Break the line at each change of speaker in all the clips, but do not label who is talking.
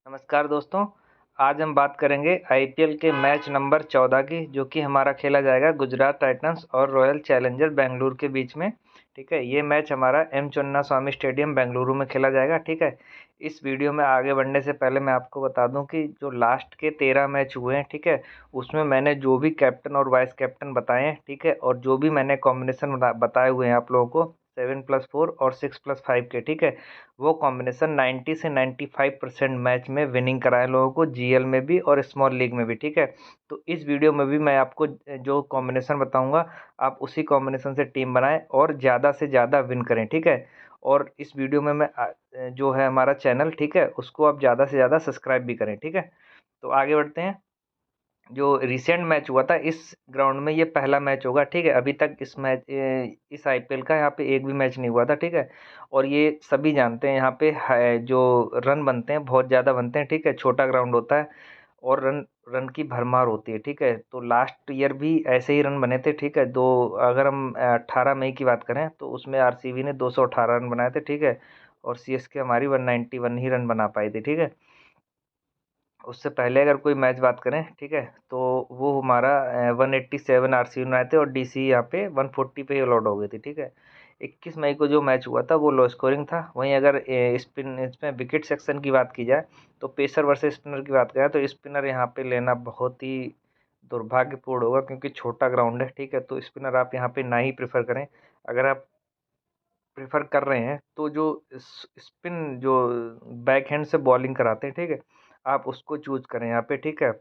नमस्कार दोस्तों। आज हम बात करेंगे आईपीएल के मैच नंबर 14 की, जो कि हमारा खेला जाएगा गुजरात टाइटंस और रॉयल चैलेंजर बेंगलुरु के बीच में। ठीक है, ये मैच हमारा एम चिन्नास्वामी स्टेडियम बेंगलुरु में खेला जाएगा। ठीक है, इस वीडियो में आगे बढ़ने से पहले मैं आपको बता दूं कि जो लास्ट के 13 मैच हुए हैं, ठीक है, उसमें मैंने जो भी कैप्टन और वाइस कैप्टन बताए हैं, ठीक है, और जो भी मैंने कॉम्बिनेशन बताए हुए हैं आप लोगों को 7+4 और 6+5 के, ठीक है, वो कॉम्बिनेशन 90 से 95% मैच में विनिंग कराए लोगों को, जीएल में भी और स्मॉल लीग में भी। ठीक है, तो इस वीडियो में भी मैं आपको जो कॉम्बिनेशन बताऊंगा, आप उसी कॉम्बिनेशन से टीम बनाएं और ज़्यादा से ज़्यादा विन करें। ठीक है, और इस वीडियो में मैं जो है हमारा चैनल, ठीक है, उसको आप ज़्यादा से ज़्यादा सब्सक्राइब भी करें। ठीक है, तो आगे बढ़ते हैं। जो रिसेंट मैच हुआ था इस ग्राउंड में, ये पहला मैच होगा। ठीक है, अभी तक इस आईपीएल का यहाँ पे एक भी मैच नहीं हुआ था। ठीक है, और ये सभी जानते हैं यहाँ पे जो रन बनते हैं बहुत ज़्यादा बनते हैं। ठीक है, छोटा ग्राउंड होता है और रन रन की भरमार होती है। ठीक है, तो लास्ट ईयर भी ऐसे ही रन बने थे। ठीक है, दो अगर हम 18 मई की बात करें तो उसमें आरसीबी ने 218 रन बनाए थे। ठीक है, और सीएसके हमारी 191 ही रन बना पाई थी। ठीक है, उससे पहले अगर कोई मैच बात करें, ठीक है, तो वो हमारा 187 आरसीबी बनाए थे और डीसी यहाँ पे 140 पे ही ऑल हो गई थी। ठीक है, 21 मई को जो मैच हुआ था वो लो स्कोरिंग था। वहीं अगर स्पिन इसमें विकेट सेक्शन की बात की जाए तो पेसर वर्सेस स्पिनर की बात करें तो स्पिनर यहाँ पे लेना बहुत ही दुर्भाग्यपूर्ण होगा, क्योंकि छोटा ग्राउंड है। ठीक है, तो स्पिनर आप यहाँ पे ना ही प्रेफर करें। अगर आप प्रेफर कर रहे हैं तो जो स्पिन जो बैक हैंड से बॉलिंग कराते हैं, ठीक है, आप उसको चूज करें यहाँ पे। ठीक है,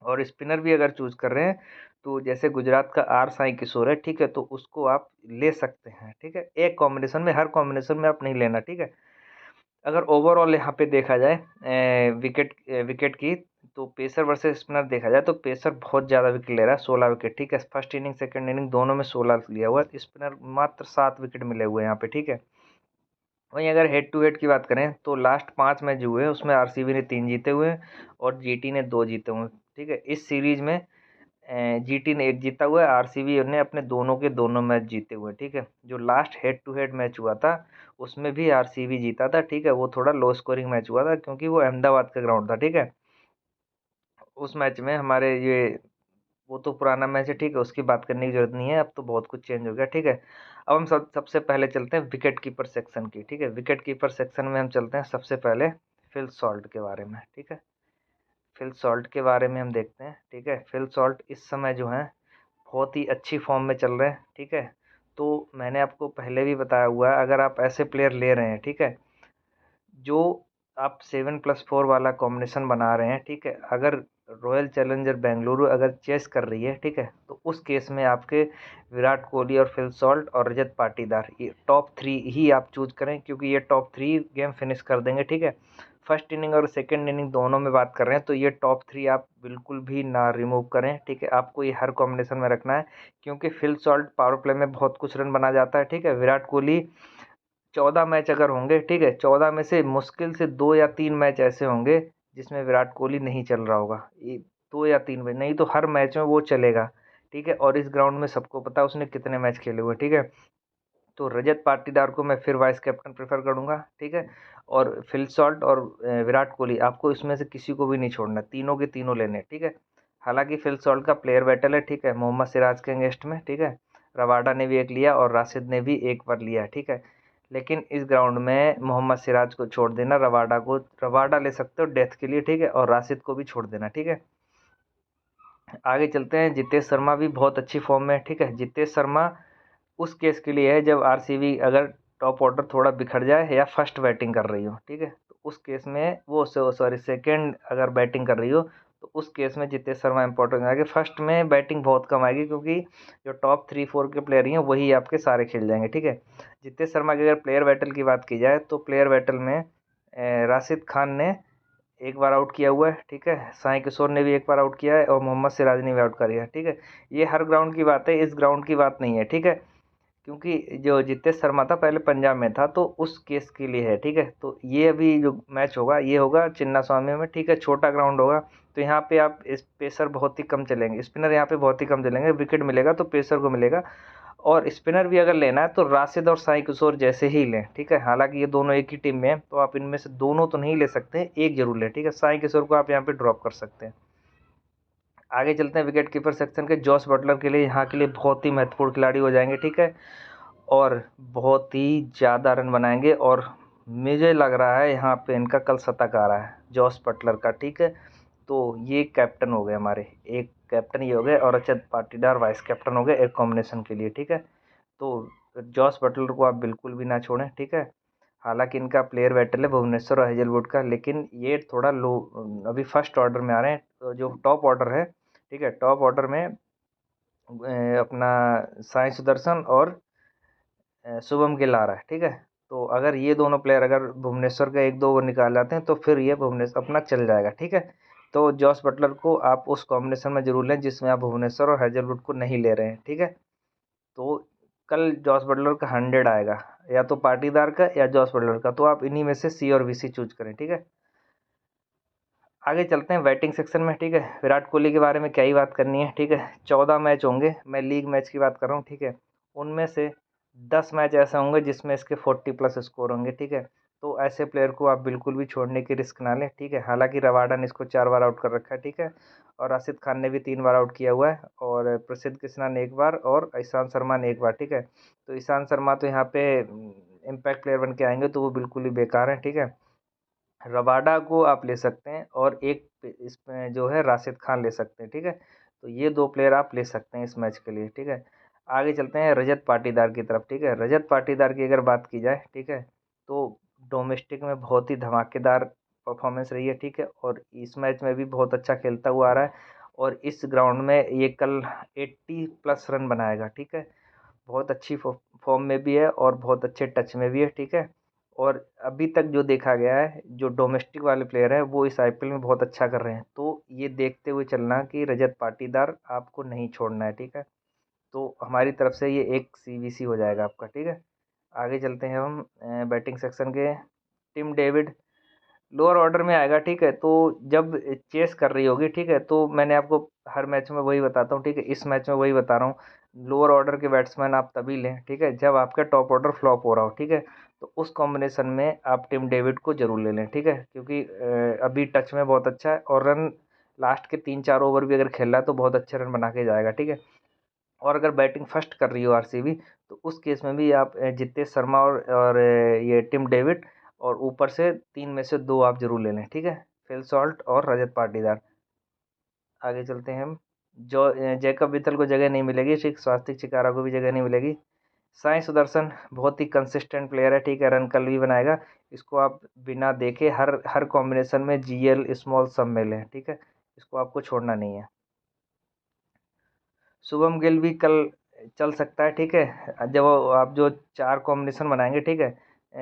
और स्पिनर भी अगर चूज कर रहे हैं तो जैसे गुजरात का आर साई किशोर है, ठीक है, तो उसको आप ले सकते हैं। ठीक है, एक कॉम्बिनेशन में, हर कॉम्बिनेशन में आप नहीं लेना। ठीक है, अगर ओवरऑल यहाँ पे देखा जाए विकेट विकेट की, तो पेसर वर्सेस स्पिनर देखा जाए तो पेसर बहुत ज़्यादा विकेट ले रहा है, 16 विकेट। ठीक है, फर्स्ट इनिंग सेकंड इनिंग दोनों में 16 लिया हुआ है, स्पिनर मात्र 7 विकेट मिले हुए हैं यहाँ पे। ठीक है, वहीं अगर हेड टू हेड की बात करें तो लास्ट 5 मैच हुए हैं उसमें आरसीबी ने 3 जीते हुए हैं और जीटी ने 2 जीते हुए हैं। ठीक है, इस सीरीज में जीटी ने 1 जीता हुआ है, आरसीबी ने अपने दोनों के दोनों मैच जीते हुए हैं। ठीक है, जो last head to head match हुआ था उसमें भी आरसीबी जीता था। ठीक है, वो थोड़ा लो स्कोरिंग मैच हुआ था क्योंकि वो अहमदाबाद का ग्राउंड था। ठीक है, उस मैच में हमारे ये, वो तो पुराना मैच है। ठीक है, उसकी बात करने की जरूरत नहीं है, अब तो बहुत कुछ चेंज हो गया। ठीक है, अब हम सबसे पहले चलते हैं विकेट कीपर सेक्शन की। ठीक है, विकेट कीपर सेक्शन में हम चलते हैं सबसे पहले फिल सॉल्ट के बारे में। ठीक है, फिल सॉल्ट के बारे में हम देखते हैं। ठीक है, फिल सॉल्ट इस समय जो है बहुत ही अच्छी फॉर्म में चल रहे हैं। ठीक है, तो मैंने आपको पहले भी बताया हुआ है, अगर आप ऐसे प्लेयर ले रहे हैं, ठीक है, जो आप 7+4 वाला कॉम्बिनेशन बना रहे हैं, ठीक है, अगर रॉयल चैलेंजर बेंगलुरु अगर चेस कर रही है, ठीक है, तो उस केस में आपके विराट कोहली और फिल सॉल्ट और रजत पाटीदार, ये टॉप 3 ही आप चूज करें, क्योंकि ये टॉप 3 गेम फिनिश कर देंगे। ठीक है, फर्स्ट इनिंग और सेकंड इनिंग दोनों में बात कर रहे हैं तो ये टॉप 3 आप बिल्कुल भी ना रिमूव करें। ठीक है, आपको ये हर कॉम्बिनेशन में रखना है, क्योंकि फिल सॉल्ट पावर प्ले में बहुत कुछ रन बना जाता है। ठीक है, विराट कोहली 14 मैच अगर होंगे, ठीक है, 14 में से मुश्किल से 2 या 3 मैच ऐसे होंगे जिसमें विराट कोहली नहीं चल रहा होगा, ये 2 या 3 मैच नहीं तो हर मैच में वो चलेगा। ठीक है, और इस ग्राउंड में सबको पता है उसने कितने मैच खेले हुए। ठीक है, तो रजत पाटीदार को मैं फिर वाइस कैप्टन प्रेफर करूंगा। ठीक है, और फिल सॉल्ट और विराट कोहली, आपको इसमें से किसी को भी नहीं छोड़ना, तीनों के तीनों लेने। ठीक है, हालांकि फिल सॉल्ट का प्लेयर बैटल है। ठीक है, मोहम्मद सिराज के अगेंस्ट में। ठीक है, रबाडा ने भी एक लिया और राशिद ने भी एक बार लिया। ठीक है, लेकिन इस ग्राउंड में मोहम्मद सिराज को छोड़ देना, रबाडा ले सकते हो डेथ के लिए। ठीक है, और राशिद को भी छोड़ देना। ठीक है, आगे चलते हैं। जितेश शर्मा भी बहुत अच्छी फॉर्म में है। ठीक है, जितेश शर्मा उस केस के लिए है जब आरसीबी अगर टॉप ऑर्डर थोड़ा बिखर जाए या फर्स्ट बैटिंग कर रही हो। ठीक है, तो उस केस में वो सॉरी सेकंड अगर बैटिंग कर रही हो तो उस केस में जितेश शर्मा इंपॉर्टेंट आएगी। फर्स्ट में बैटिंग बहुत कम आएगी, क्योंकि जो टॉप 3-4 के प्लेयर हैं वही आपके सारे खेल जाएंगे। ठीक है, जितेश शर्मा की अगर प्लेयर बैटल की बात की जाए तो प्लेयर बैटल में राशिद खान ने एक बार आउट किया हुआ है। ठीक है, साई किशोर ने भी एक बार आउट किया है और मोहम्मद सिराज ने भी आउट किया है। ठीक है, ये हर ग्राउंड की बात है, इस ग्राउंड की बात नहीं है। ठीक है, क्योंकि जो जितेश शर्मा था पहले पंजाब में था तो उस केस के लिए है। ठीक है, तो ये अभी जो मैच होगा ये होगा चिन्नास्वामी में। ठीक है, छोटा ग्राउंड होगा तो यहाँ पे आप इस पेसर बहुत ही कम चलेंगे, स्पिनर यहाँ पे बहुत ही कम चलेंगे, विकेट मिलेगा तो पेसर को मिलेगा। और स्पिनर भी अगर लेना है तो राशिद और साई किशोर जैसे ही लें, ठीक है। हालांकि ये दोनों एक ही टीम में हैं, तो आप इनमें से दोनों तो नहीं ले सकते, एक जरूर लें, ठीक है। साई किशोर को आप यहाँ पे ड्रॉप कर सकते हैं। आगे चलते हैं विकेट कीपर सेक्शन के। जॉस बटलर के लिए यहाँ के लिए बहुत ही महत्वपूर्ण खिलाड़ी हो जाएंगे, ठीक है, और बहुत ही ज़्यादा रन बनाएंगे। और मुझे लग रहा है यहाँ पे इनका कल शतक आ रहा है जॉस बटलर का, ठीक है। तो ये कैप्टन हो गए हमारे, एक कैप्टन ये हो गए और अक्षत पाटीदार वाइस कैप्टन हो गए एक कॉम्बिनेशन के लिए, ठीक है। तो जॉस बटलर को आप बिल्कुल भी ना छोड़ें, ठीक है। हालांकि इनका प्लेयर बैटल है भुवनेश्वर और हेजलवुड का, लेकिन ये थोड़ा लो, अभी फर्स्ट ऑर्डर में आ रहे हैं। तो जो टॉप ऑर्डर है, ठीक है, टॉप ऑर्डर में अपना साई सुदर्शन और शुभम गिल आ रहा है, ठीक है। तो अगर ये दोनों प्लेयर अगर भुवनेश्वर का एक दो ओवर निकाल जाते हैं तो फिर ये भुवनेश्वर अपना चल जाएगा, ठीक है। तो जॉस बटलर को आप उस कॉम्बिनेशन में जरूर लें जिसमें आप भुवनेश्वर और हेजलवुड को नहीं ले रहे हैं, ठीक है। तो कल जॉस बटलर का 100 आएगा, या तो पाटीदार का या जॉस बटलर का, तो आप इन्हीं में से सी और वीसी चूज करें, ठीक है। आगे चलते हैं बैटिंग सेक्शन में, ठीक है। विराट कोहली के बारे में क्या ही बात करनी है, ठीक है। 14 मैच होंगे, मैं लीग मैच की बात कर रहा हूँ, ठीक है। उनमें से 10 मैच ऐसे होंगे जिसमें इसके 40+ स्कोर होंगे, ठीक है। तो ऐसे प्लेयर को आप बिल्कुल भी छोड़ने की रिस्क ना लें, ठीक है। हालांकि रबाडा ने इसको 4 बार आउट कर रखा है, ठीक है, और राशिद खान ने भी 3 बार आउट किया हुआ है, और प्रसिद्ध कृष्णा ने 1 बार और ईशांत शर्मा ने 1 बार, ठीक है। तो ईशांत शर्मा तो यहाँ पे इम्पैक्ट प्लेयर बन के आएंगे तो वो बिल्कुल ही बेकार है, ठीक है। रबाडा को आप ले सकते हैं और एक इसमें जो है राशिद खान ले सकते हैं, ठीक है। तो ये 2 प्लेयर आप ले सकते हैं इस मैच के लिए, ठीक है। आगे चलते हैं रजत पाटीदार की तरफ, ठीक है। रजत पाटीदार की अगर बात की जाए, ठीक है, तो डोमेस्टिक में बहुत ही धमाकेदार परफॉर्मेंस रही है, ठीक है, और इस मैच में भी बहुत अच्छा खेलता हुआ आ रहा है। और इस ग्राउंड में ये कल 80+ रन बनाएगा, ठीक है। बहुत अच्छी फॉर्म में भी है और बहुत अच्छे टच में भी है, ठीक है। और अभी तक जो देखा गया है, जो डोमेस्टिक वाले प्लेयर हैं वो इस आईपीएल में बहुत अच्छा कर रहे हैं। तो ये देखते हुए चलना कि रजत पाटीदार आपको नहीं छोड़ना है, ठीक है। तो हमारी तरफ से ये एक सीवीसी हो जाएगा आपका, ठीक है। आगे चलते हैं हम बैटिंग सेक्शन के। टिम डेविड लोअर ऑर्डर में आएगा, ठीक है। तो जब चेस कर रही होगी, ठीक है, तो मैंने आपको हर मैच में वही बताता हूँ, ठीक है, इस मैच में वही बता रहा हूँ। लोअर ऑर्डर के बैट्समैन आप तभी लें, ठीक है, जब आपका टॉप ऑर्डर फ्लॉप हो रहा हो, ठीक है। तो उस कॉम्बिनेशन में आप टिम डेविड को जरूर ले लें, ठीक है, क्योंकि अभी टच में बहुत अच्छा है और रन लास्ट के 3-4 ओवर भी अगर खेल रहा है तो बहुत अच्छे रन बना के जाएगा, ठीक है। और अगर बैटिंग फर्स्ट कर रही हो आरसीबी, तो उस केस में भी आप जितेश शर्मा और ये टिम डेविड, और ऊपर से 3 में से 2 आप जरूर ले लें, ठीक है, फिल सॉल्ट और रजत पाटीदार। आगे चलते हैं हम। जो जैकब विथल को जगह नहीं मिलेगी, ठीक, स्वास्तिक चिकारा को भी जगह नहीं मिलेगी। साई सुदर्शन बहुत ही कंसिस्टेंट प्लेयर है, ठीक है, रन कल भी बनाएगा। इसको आप बिना देखे हर हर कॉम्बिनेशन में जीएल स्मॉल सब में लें, ठीक है, इसको आपको छोड़ना नहीं है। शुभम गिल भी कल चल सकता है, ठीक है। जब आप जो 4 कॉम्बिनेशन बनाएंगे, ठीक है,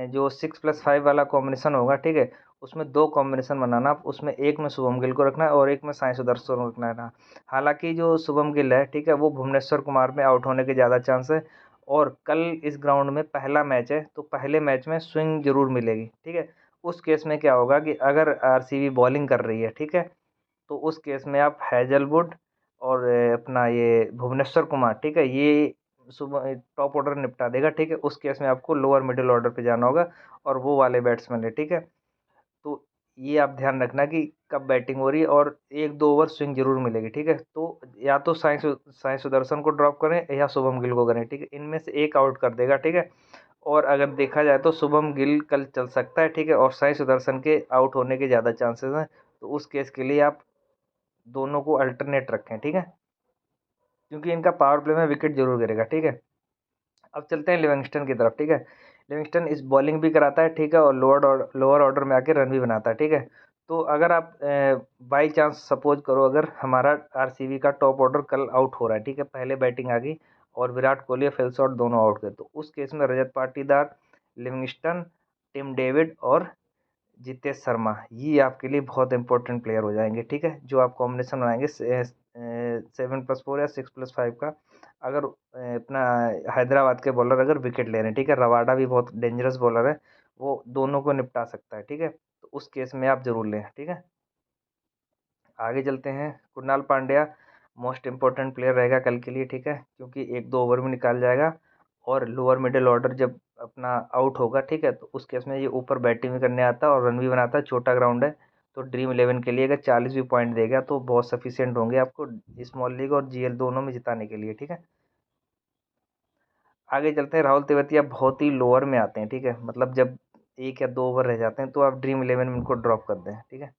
जो 6+5 वाला कॉम्बिनेशन होगा, ठीक है, उसमें 2 कॉम्बिनेशन बनाना आप, उसमें एक में शुभम गिल को रखना है और एक में साई सुदर्शन को रखना है ना। हालांकि जो शुभम गिल है, ठीक है, वो भुवनेश्वर कुमार में आउट होने के ज़्यादा चांस है। और कल इस ग्राउंड में पहला मैच है तो पहले मैच में स्विंग जरूर मिलेगी, ठीक है। उस केस में क्या होगा कि अगर आरसीबी बॉलिंग कर रही है, ठीक है, तो उस केस में आप हैजलवुड और अपना ये भुवनेश्वर कुमार, ठीक है, ये सुबह टॉप ऑर्डर निपटा देगा, ठीक है। उस केस में आपको लोअर मिडिल ऑर्डर पे जाना होगा और वो वाले बैट्समैन है, ठीक है। तो ये आप ध्यान रखना कि कब बैटिंग हो रही है और 1-2 ओवर स्विंग जरूर मिलेगी, ठीक है। तो या तो साई सुदर्शन को ड्रॉप करें या शुभम गिल को करें, ठीक है, इनमें से एक आउट कर देगा, ठीक है। और अगर देखा जाए तो शुभम गिल कल चल सकता है, ठीक है, और साई सुदर्शन के आउट होने के ज़्यादा चांसेस हैं। तो उस केस के लिए आप दोनों को अल्टरनेट रखें, ठीक है, क्योंकि इनका पावर प्ले में विकेट जरूर गिरेगा, ठीक है। अब चलते हैं लिविंगस्टन की तरफ, ठीक है। लिविंगस्टन इस बॉलिंग भी कराता है, ठीक है, और लोअर ऑर्डर में आके रन भी बनाता है, ठीक है। तो अगर आप बाई चांस सपोज करो अगर हमारा आरसीबी का टॉप ऑर्डर कल आउट हो रहा है, ठीक है, पहले बैटिंग आ गई और विराट कोहली और फिल शॉट दोनों आउट गए, तो उस केस में Rajat Patidar, Livingstone, Tim David और जितेश शर्मा ये आपके लिए बहुत इंपॉर्टेंट प्लेयर हो जाएंगे, ठीक है, जो आप कॉम्बिनेशन बनाएंगे 7+4 या 6+5 का। अगर अपना हैदराबाद के बॉलर अगर विकेट ले रहे हैं, ठीक है, रवाडा भी बहुत डेंजरस बॉलर है, वो दोनों को निपटा सकता है, ठीक है। तो उस केस में आप जरूर लें, ठीक है। आगे चलते हैं Kunal Pandya. Most important player रहेगा कल के लिए, ठीक है, क्योंकि 1-2 ओवर में निकाल जाएगा। और लोअर मिडिल ऑर्डर जब अपना आउट होगा, ठीक है, तो उस केस में ये ऊपर बैटिंग भी करने आता है और रन भी बनाता है। छोटा ग्राउंड है, तो ड्रीम 11 के लिए अगर 40 भी पॉइंट देगा तो बहुत सफिशियंट होंगे आपको स्मॉल लीग और जीएल दोनों में जिताने के लिए, ठीक है। आगे चलते हैं। राहुल तेवतिया बहुत ही लोअर में आते हैं, ठीक है, मतलब जब 1 या 2 ओवर रह जाते हैं तो आप ड्रीम 11 में उनको ड्रॉप कर दें, ठीक है।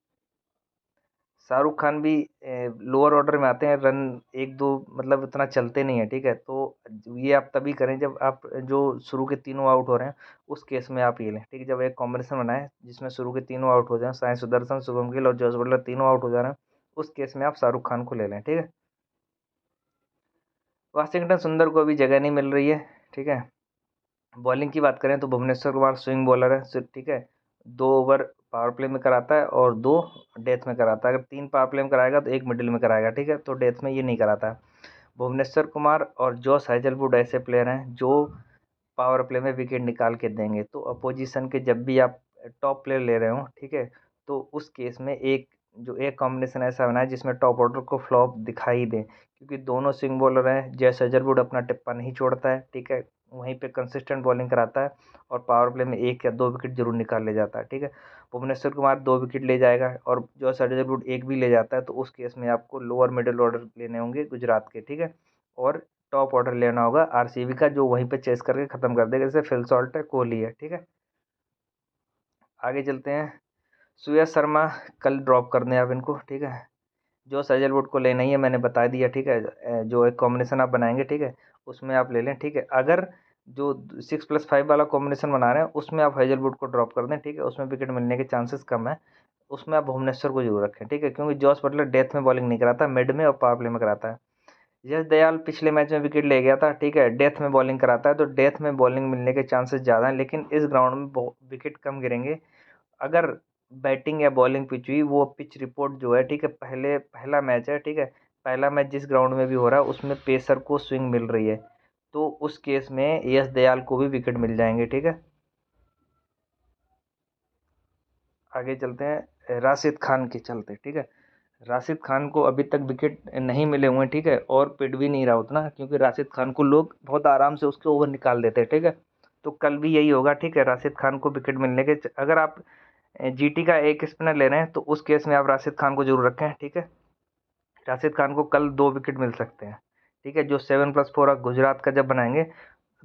शाहरुख खान भी लोअर ऑर्डर में आते हैं, रन 1-2 मतलब उतना चलते नहीं है, ठीक है, तो ये आप तभी करें जब आप जो शुरू के तीनों आउट हो रहे हैं उस केस में आप ये लें, ठीक है। जब एक कॉम्बिनेशन बनाएं जिसमें शुरू के तीनों आउट हो जाएं, साई सुदर्शन, शुभम गिल और जॉस बटलर तीनों आउट हो जा रहे हैं, उस केस में आप शाहरुख खान को ले लें, ठीक है। वाशिंगटन सुंदर को अभी जगह नहीं मिल रही है, ठीक है। बॉलिंग की बात करें तो भुवनेश्वर कुमार स्विंग बॉलर है, ठीक है, 2 ओवर पावर प्ले में कराता है और 2 डेथ में कराता है। अगर 3 पावर प्ले में कराएगा तो 1 मिडिल में कराएगा, ठीक है, तो डेथ में ये नहीं कराता है। भुवनेश्वर कुमार और जॉस हैजलवुड ऐसे प्लेयर हैं जो पावर प्ले में विकेट निकाल के देंगे। तो अपोजिशन के जब भी आप टॉप प्लेयर ले रहे हो, ठीक है, तो उस केस में एक कॉम्बिनेशन ऐसा बना है जिसमें टॉप ऑर्डर को फ्लॉप दिखाई दे, क्योंकि दोनों स्विंग बॉलर हैं। जैस हैजलवुड अपना टिप्पा नहीं छोड़ता है, ठीक है, वहीं पे कंसिस्टेंट बॉलिंग कराता है और पावर प्ले में 1 या 2 विकेट जरूर निकाल ले जाता है, ठीक है। भुवनेश्वर कुमार 2 विकेट ले जाएगा और जॉस हैजलवुड 1 भी ले जाता है, तो उस केस में आपको लोअर मिडिल ऑर्डर लेने होंगे गुजरात के, ठीक है, और टॉप ऑर्डर लेना होगा आरसीबी का, जो वहीं पे चेस करके खत्म कर देगा, जैसे फिल सॉल्ट है, कोहली है, ठीक है। आगे चलते हैं। सुयश शर्मा कल ड्रॉप कर दें आप इनको, ठीक है। जो सजलवुड को लेना ही है मैंने बता दिया, ठीक है। जो एक कॉम्बिनेशन आप बनाएंगे, ठीक है, उसमें आप ले लें, ठीक है। अगर जो 6+5 वाला कॉम्बिनेशन बना रहे हैं उसमें आप हैजलवुड को ड्रॉप कर दें, ठीक है, उसमें विकेट मिलने के चांसेस कम है। उसमें आप भुवनेश्वर को जरूर रखें, ठीक है, क्योंकि जॉस बटलर डेथ में बॉलिंग नहीं कराता, मिड में और पावर प्ले में कराता है। यश दयाल पिछले मैच में विकेट ले गया था, ठीक है, डेथ में बॉलिंग कराता है, तो डेथ में बॉलिंग मिलने के चांसेस ज़्यादा हैं, लेकिन इस ग्राउंड में विकेट कम गिरेंगे। अगर बैटिंग या बॉलिंग पिच हुई, वो पिच रिपोर्ट जो है, ठीक है, पहला मैच है, ठीक है, पहला मैच जिस ग्राउंड में भी हो रहा है उसमें पेसर को स्विंग मिल रही है, तो उस केस में यश दयाल को भी विकेट मिल जाएंगे, ठीक है। आगे चलते हैं राशिद खान के चलते, ठीक है। राशिद खान को अभी तक विकेट नहीं मिले हुए हैं, ठीक है, और पिट भी नहीं रहा उतना, क्योंकि राशिद खान को लोग बहुत आराम से उसके ओवर निकाल देते हैं, ठीक है। तो कल भी यही होगा, ठीक है, राशिद खान को विकेट मिलने के अगर आप जीटी का एक स्पिनर ले रहे हैं तो उस केस में आप राशिद खान को जरूर रखें, ठीक है। राशिद खान को कल 2 विकेट मिल सकते हैं, ठीक है। जो 7+4 गुजरात का जब बनाएंगे,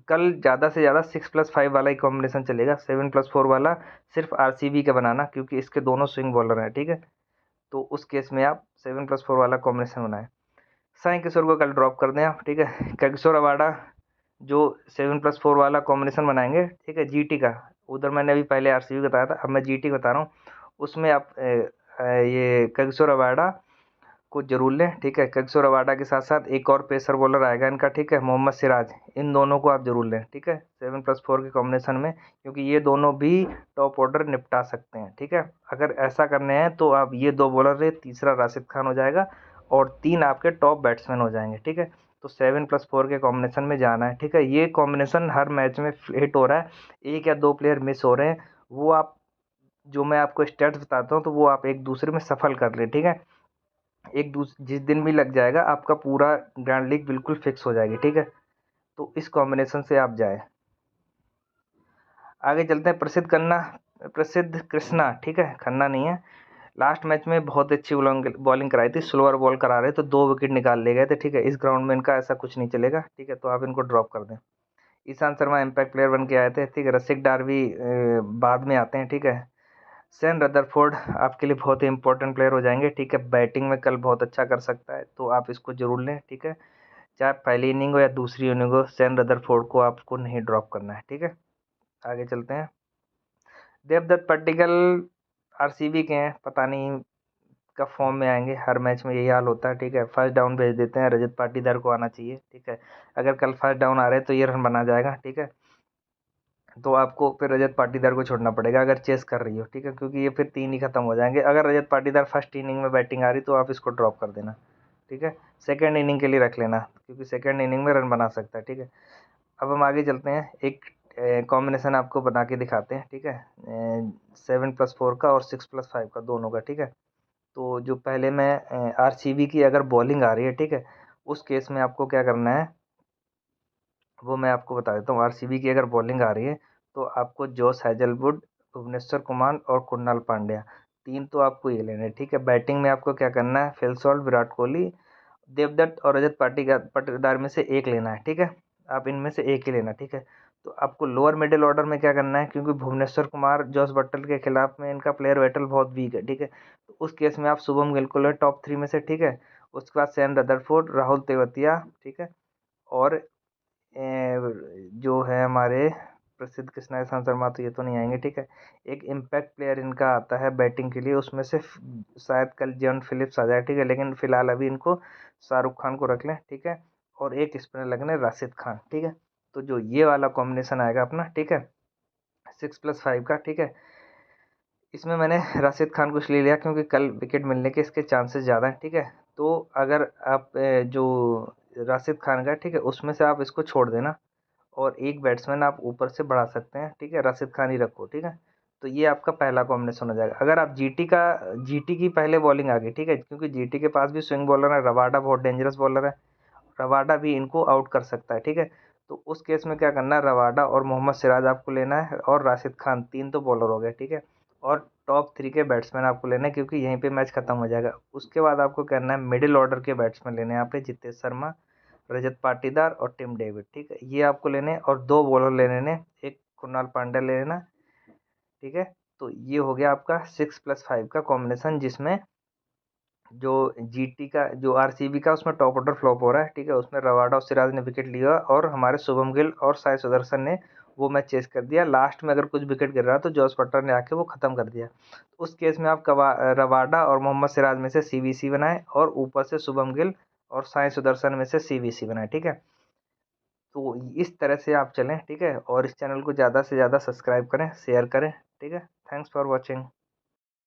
कल ज़्यादा से ज़्यादा 6+5 वाला ही कॉम्बिनेशन चलेगा। 7+4 वाला सिर्फ आरसीबी का बनाना, क्योंकि इसके दोनों स्विंग बॉलर हैं, ठीक है, तो उस केस में आप 7+4 वाला कॉम्बिनेशन बनाएं। साई किशोर को कल ड्रॉप कर दें आप, ठीक है। किशोर अवाडा जो 7+4 वाला कॉम्बिनेशन बनाएंगे, ठीक है, जीटी का, उधर मैंने अभी पहले आरसीबी बताया था, अब मैं जीटी बता रहा हूँ। उसमें आप ये किशोर अवाडा को जरूर लें, ठीक है। किशोर अवाडा के साथ साथ एक और पेसर बॉलर आएगा इनका, ठीक है, मोहम्मद सिराज, इन दोनों को आप जरूर लें, ठीक है, 7+4 के कॉम्बिनेशन में, क्योंकि ये दोनों भी टॉप ऑर्डर निपटा सकते हैं, ठीक है। अगर ऐसा करने हैं तो आप ये 2 बॉलर रहे, तीसरा राशिद खान हो जाएगा और 3 आपके टॉप बैट्समैन हो जाएंगे, ठीक है। तो 7+4 के कॉम्बिनेशन में जाना है, ठीक है। ये कॉम्बिनेशन हर मैच में हिट हो रहा है, 1 या 2 प्लेयर मिस हो रहे हैं, वो आप जो मैं आपको स्टेट्स बताता हूँ तो वो आप एक दूसरे में सफल कर ले, ठीक है। जिस दिन भी लग जाएगा आपका पूरा ग्रैंड लीग बिल्कुल फिक्स हो जाएगी, ठीक है। तो इस कॉम्बिनेशन से आप जाए। आगे चलते हैं। प्रसिद्ध कृष्णा, ठीक है, खन्ना नहीं है। लास्ट मैच में बहुत अच्छी बॉलिंग कराई थी, स्लोअर बॉल करा रहे तो 2 विकेट निकाल ले गए थे, ठीक है। इस ग्राउंड में इनका ऐसा कुछ नहीं चलेगा, ठीक है, तो आप इनको ड्रॉप कर दें। ईशांत शर्मा इम्पैक्ट प्लेयर बन के आए थे, ठीक है। रसिक डार्वी बाद में आते हैं, ठीक है। सेन रदरफोर्ड आपके लिए बहुत ही इंपॉर्टेंट प्लेयर हो जाएंगे, ठीक है। बैटिंग में कल बहुत अच्छा कर सकता है, तो आप इसको जरूर लें, ठीक है। चाहे पहली इनिंग हो या दूसरी इनिंग हो, सेन रदरफोर्ड को आपको नहीं ड्रॉप करना है, ठीक है। आगे चलते हैं। देवदत्त पट्टिकल आरसीबी के हैं, पता नहीं कब फॉर्म में आएंगे, हर मैच में यही हाल होता है, ठीक है। फर्स्ट डाउन भेज देते हैं, रजत पाटीदार को आना चाहिए, ठीक है। अगर कल फर्स्ट डाउन आ रहे हैं तो ये रन बना जाएगा, ठीक है। तो आपको फिर रजत पाटीदार को छोड़ना पड़ेगा अगर चेस कर रही हो, ठीक है, क्योंकि ये फिर 3 ही खत्म हो जाएंगे। अगर रजत पाटीदार फर्स्ट इनिंग में बैटिंग आ रही तो आप इसको ड्रॉप कर देना, ठीक है। सेकंड इनिंग के लिए रख लेना, क्योंकि सेकंड इनिंग में रन बना सकता है, ठीक है। अब हम आगे चलते हैं। एक कॉम्बिनेशन आपको बना के दिखाते हैं, ठीक है, 7+4 का और 6+5 का दोनों का, ठीक है। तो जो पहले मैं आरसीबी की अगर बॉलिंग आ रही है, ठीक है, उस केस में आपको क्या करना है वो मैं आपको बता देता हूँ। आरसीबी की अगर बॉलिंग आ रही है तो आपको जॉस हेजलवुड, भुवनेश्वर कुमार और कुणाल पांड्या, तीन तो आपको ये लेने हैं, ठीक है। बैटिंग में आपको क्या करना है, फिल सॉल्ट, विराट कोहली, देवदत्त और रजत पाटीदार में से एक लेना है, ठीक है। आप इनमें से एक ही लेना, ठीक है। तो आपको लोअर मिडिल ऑर्डर में क्या करना है, क्योंकि भुवनेश्वर कुमार, जॉस बटलर के खिलाफ में इनका प्लेयर बैटल बहुत वीक है, ठीक है। तो उस केस में आप शुभम गिल को ले टॉप 3 में से, ठीक है। उसके बाद सैम रदरफोर्ड, राहुल तेवतिया, ठीक है। और जो है हमारे प्रसिद्ध कृष्णा ईशांत शर्मा, तो ये तो नहीं आएंगे, ठीक है। एक इम्पैक्ट प्लेयर इनका आता है बैटिंग के लिए, उसमें से शायद कल जॉन फिलिप्स आ जाए, ठीक है। लेकिन फिलहाल अभी इनको शाहरुख खान को रख लें, ठीक है। और एक स्पिनर लगने राशिद खान, ठीक है। तो जो ये वाला कॉम्बिनेशन आएगा अपना, ठीक है, 6+5 का, ठीक है। इसमें मैंने राशिद खान को इसलिए लिया क्योंकि कल विकेट मिलने के इसके चांसेस ज़्यादा हैं, ठीक है। तो अगर आप जो राशिद खान का, ठीक है, उसमें से आप इसको छोड़ देना और एक बैट्समैन आप ऊपर से बढ़ा सकते हैं, ठीक है, राशिद खान ही रखो, ठीक है। तो ये आपका पहला कॉम्बिनेशन हो जाएगा। अगर आप जीटी की पहले बॉलिंग आ गई, ठीक है, क्योंकि जीटी के पास भी स्विंग बॉलर है, रबाडा बहुत डेंजरस बॉलर है, रबाडा भी इनको आउट कर सकता है, ठीक है। तो उस केस में क्या करना है, रबाडा और मोहम्मद सिराज आपको लेना है और राशिद खान, तीन तो बॉलर हो गए, ठीक है। और टॉप 3 के बैट्समैन आपको लेना है, क्योंकि यहीं पे मैच खत्म हो जाएगा। उसके बाद आपको करना है मिडिल ऑर्डर के बैट्समैन लेने हैं यहाँ पे, जितेश शर्मा, रजत पाटीदार और टिम डेविड, ठीक है, ये आपको लेने हैं। और दो बॉलर लेने हैं, एक कुणाल पांड्या ले लेना, ठीक है। तो ये हो गया आपका 6+5 का कॉम्बिनेशन, जिसमें जो जीटी का, जो आरसीबी का, उसमें टॉप ऑर्डर फ्लॉप हो रहा है, ठीक है। उसमें रबाडा और सिराज ने विकेट लिया और हमारे शुभम गिल और साई सुदर्शन ने वो मैच चेस कर दिया। लास्ट में अगर कुछ विकेट गिर रहा तो जॉस बटलर ने आके वो खत्म कर दिया। उस केस में आप रबाडा और मोहम्मद सिराज में से सीवीसी बनाए और ऊपर से शुभम गिल और साई सुदर्शन में से सीवीसी बनाए, ठीक है। तो इस तरह से आप चलें, ठीक है। और इस चैनल को ज़्यादा से ज़्यादा सब्सक्राइब करें, शेयर करें, ठीक है। Thanks for watching.